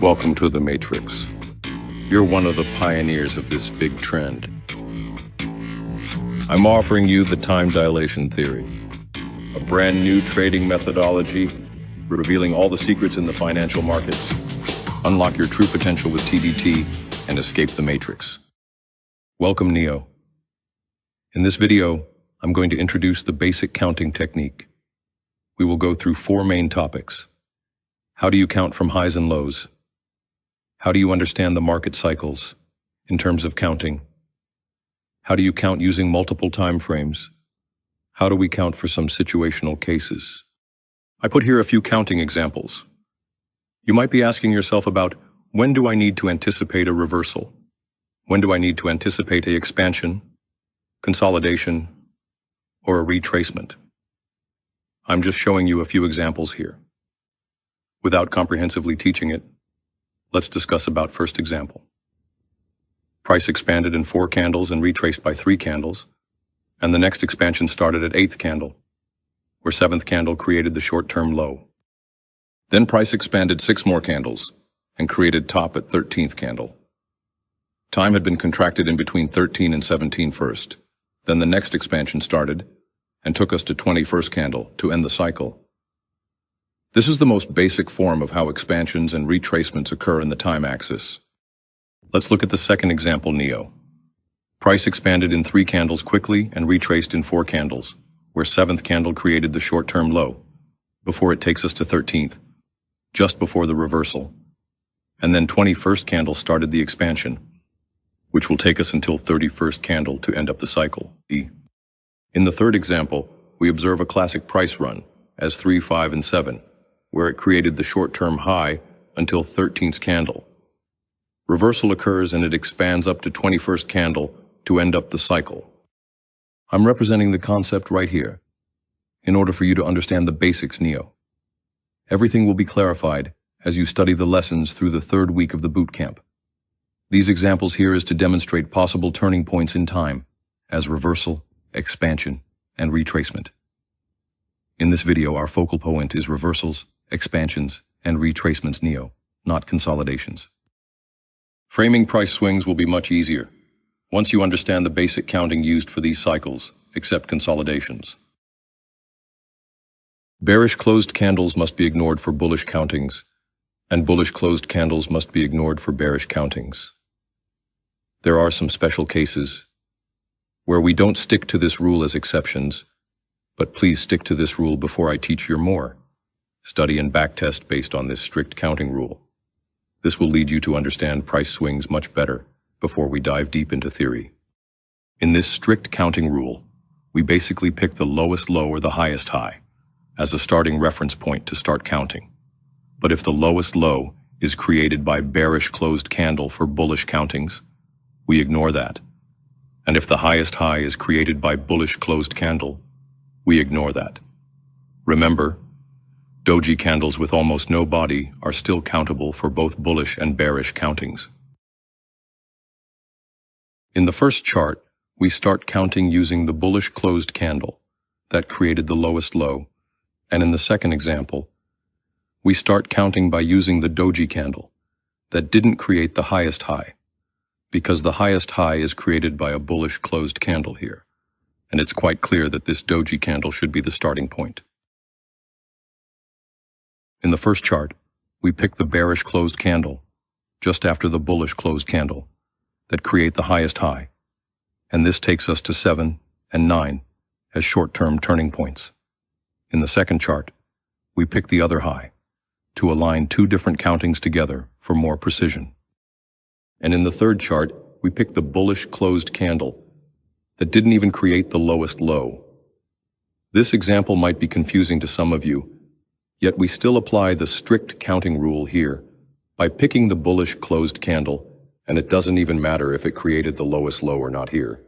Welcome to the Matrix. You're one of the pioneers of this big trend. I'm offering you the time dilation theory, a brand new trading methodology revealing all the secrets in the financial markets. Unlock your true potential with TDT and escape the Matrix. Welcome, Neo. In this video, I'm going to introduce the basic counting technique. We will go through 4 main topics. How do you count from highs and lows? How do you understand the market cycles in terms of counting? How do you count using multiple time frames? How do we count for some situational cases? I put here a few counting examples. You might be asking yourself about, when do I need to anticipate a reversal? When do I need to anticipate an expansion, consolidation, or a retracement? I'm just showing you a few examples here. Without comprehensively teaching it, let's discuss about first example. Price expanded in 4 candles and retraced by 3 candles, and the next expansion started at 8th candle, where 7th candle created the short-term low. Then price expanded 6 more candles and created top at 13th candle. Time had been contracted in between 13 and 17 first. Then the next expansion started and took us to 21st candle to end the cycle. This is the most basic form of how expansions and retracements occur in the time axis. Let's look at the second example, Neo. Price expanded in 3 candles quickly and retraced in 4 candles, where 7th candle created the short-term low, before it takes us to 13th, just before the reversal. And then 21st candle started the expansion, which will take us until 31st candle to end up the cycle. In the third example, we observe a classic price run as 3, 5, and 7, where it created the short-term high until 13th candle. Reversal occurs and it expands up to 21st candle to end up the cycle. I'm representing the concept right here, in order for you to understand the basics, Neo. Everything will be clarified as you study the lessons through the 3rd week of the boot camp. These examples here is to demonstrate possible turning points in time as reversal, expansion, and retracement. In this video, our focal point is reversals, expansions, and retracements, Neo, not consolidations. Framing price swings will be much easier once you understand the basic counting used for these cycles, except consolidations. Bearish closed candles must be ignored for bullish countings, and bullish closed candles must be ignored for bearish countings. There are some special cases where we don't stick to this rule as exceptions, but please stick to this rule before I teach you more. Study and backtest based on this strict counting rule. This will lead you to understand price swings much better before we dive deep into theory. In this strict counting rule, we basically pick the lowest low or the highest high as a starting reference point to start counting. But if the lowest low is created by bearish closed candle for bullish countings, we ignore that. And if the highest high is created by bullish closed candle, we ignore that. Remember, doji candles with almost no body are still countable for both bullish and bearish countings. In the first chart, we start counting using the bullish closed candle that created the lowest low, and in the second example, we start counting by using the doji candle that didn't create the highest high, because the highest high is created by a bullish closed candle here, and it's quite clear that this doji candle should be the starting point. In the first chart, we pick the bearish closed candle just after the bullish closed candle that create the highest high, and this takes us to 7 and 9 as short-term turning points. In the second chart, we pick the other high to align 2 different countings together for more precision. And in the third chart, we pick the bullish closed candle that didn't even create the lowest low. This example might be confusing to some of you, yet we still apply the strict counting rule here by picking the bullish closed candle, and it doesn't even matter if it created the lowest low or not here.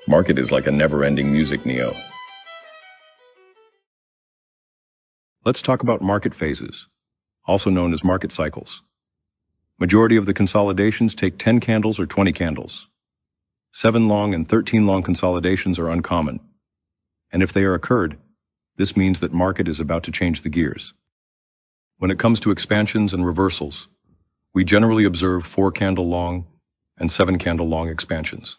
Market is like a never-ending music, Neo. Let's talk about market phases, also known as market cycles. Majority of the consolidations take 10 candles or 20 candles. 7 long and 13 long consolidations are uncommon. And if they are occurred, this means that market is about to change the gears. When it comes to expansions and reversals, we generally observe 4 candle long and 7 candle long expansions.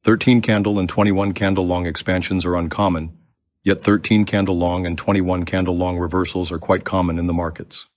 13 candle and 21 candle long expansions are uncommon, yet 13 candle long and 21 candle long reversals are quite common in the markets.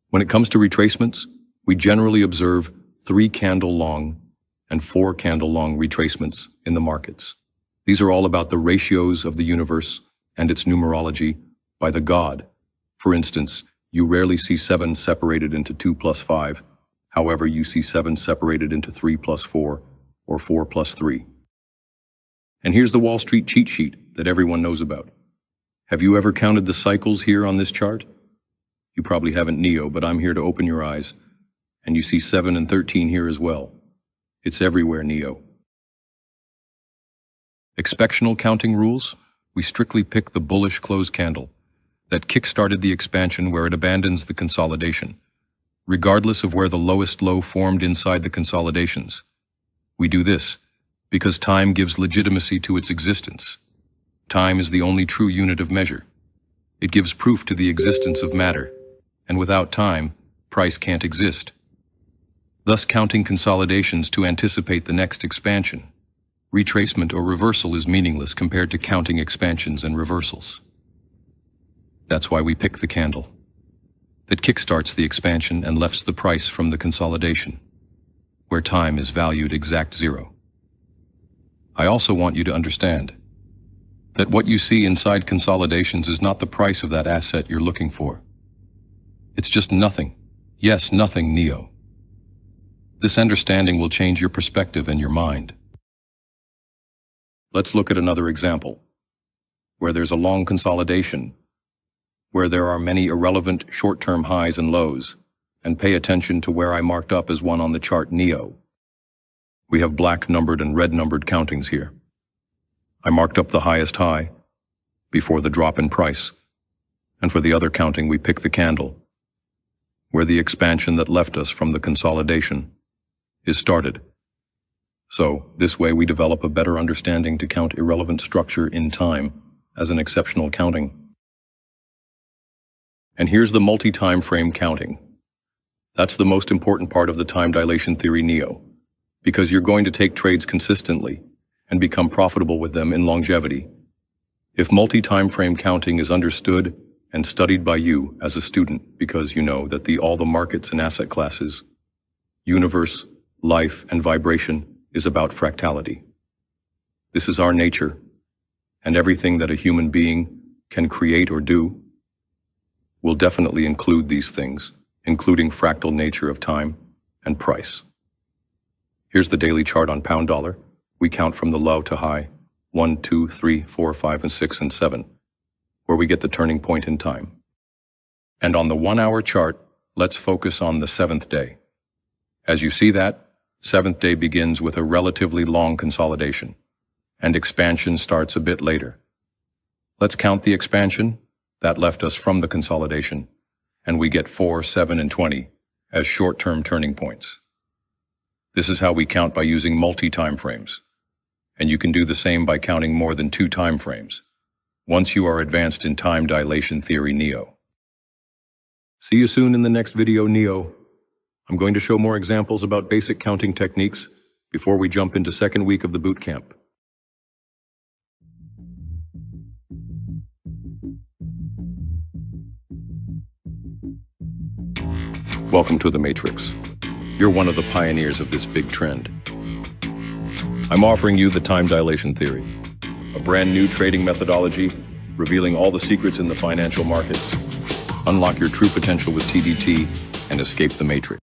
When it comes to retracements, we generally observe 3 candle long and 4 candle long retracements in the markets. These are all about the ratios of the universe and its numerology by the God. For instance, you rarely see 7 separated into 2 plus 5. However, you see 7 separated into 3 plus 4 or 4 plus 3. And here's the Wall Street cheat sheet that everyone knows about. Have you ever counted the cycles here on this chart? You probably haven't, Neo, but I'm here to open your eyes. And you see 7 and 13 here as well. It's everywhere, Neo. Expectional counting rules? We strictly pick the bullish close candle that kick-started the expansion where it abandons the consolidation, regardless of where the lowest low formed inside the consolidations. We do this because time gives legitimacy to its existence. Time is the only true unit of measure. It gives proof to the existence of matter, and without time, price can't exist. Thus, counting consolidations to anticipate the next expansion, retracement or reversal is meaningless compared to counting expansions and reversals. That's why we pick the candle that kickstarts the expansion and lefts the price from the consolidation, where time is valued exact 0. I also want you to understand that what you see inside consolidations is not the price of that asset you're looking for. It's just nothing. Yes, nothing, Neo. This understanding will change your perspective and your mind. Let's look at another example, where there's a long consolidation, where there are many irrelevant short-term highs and lows, and pay attention to where I marked up as one on the chart, Neo. We have black numbered and red numbered countings here. I marked up the highest high before the drop in price, and for the other counting we pick the candle, where the expansion that left us from the consolidation is started. So, this way we develop a better understanding to count irrelevant structure in time as an exceptional counting. And here's the multi-time frame counting. That's the most important part of the time dilation theory, Neo, because you're going to take trades consistently and become profitable with them in longevity. If multi-time frame counting is understood and studied by you as a student, because you know that all the markets and asset classes, universe, life, and vibration is about fractality. This is our nature, and everything that a human being can create or do will definitely include these things, including fractal nature of time and price. Here's the daily chart on pound dollar. We count from the low to high, 1, 2, 3, 4, 5, and 6, and 7, where we get the turning point in time. And on the 1-hour chart, let's focus on the 7th day. As you see that, 7th day begins with a relatively long consolidation, and expansion starts a bit later. Let's count the expansion that left us from the consolidation, and we get 4, 7, and 20 as short-term turning points. This is how we count by using multi-time frames, and you can do the same by counting more than 2 time frames, once you are advanced in time dilation theory, Neo. See you soon in the next video, Neo. I'm going to show more examples about basic counting techniques before we jump into second week of the boot camp. Welcome to the Matrix. You're one of the pioneers of this big trend. I'm offering you the time dilation theory, a brand new trading methodology revealing all the secrets in the financial markets. Unlock your true potential with TDT and escape the Matrix.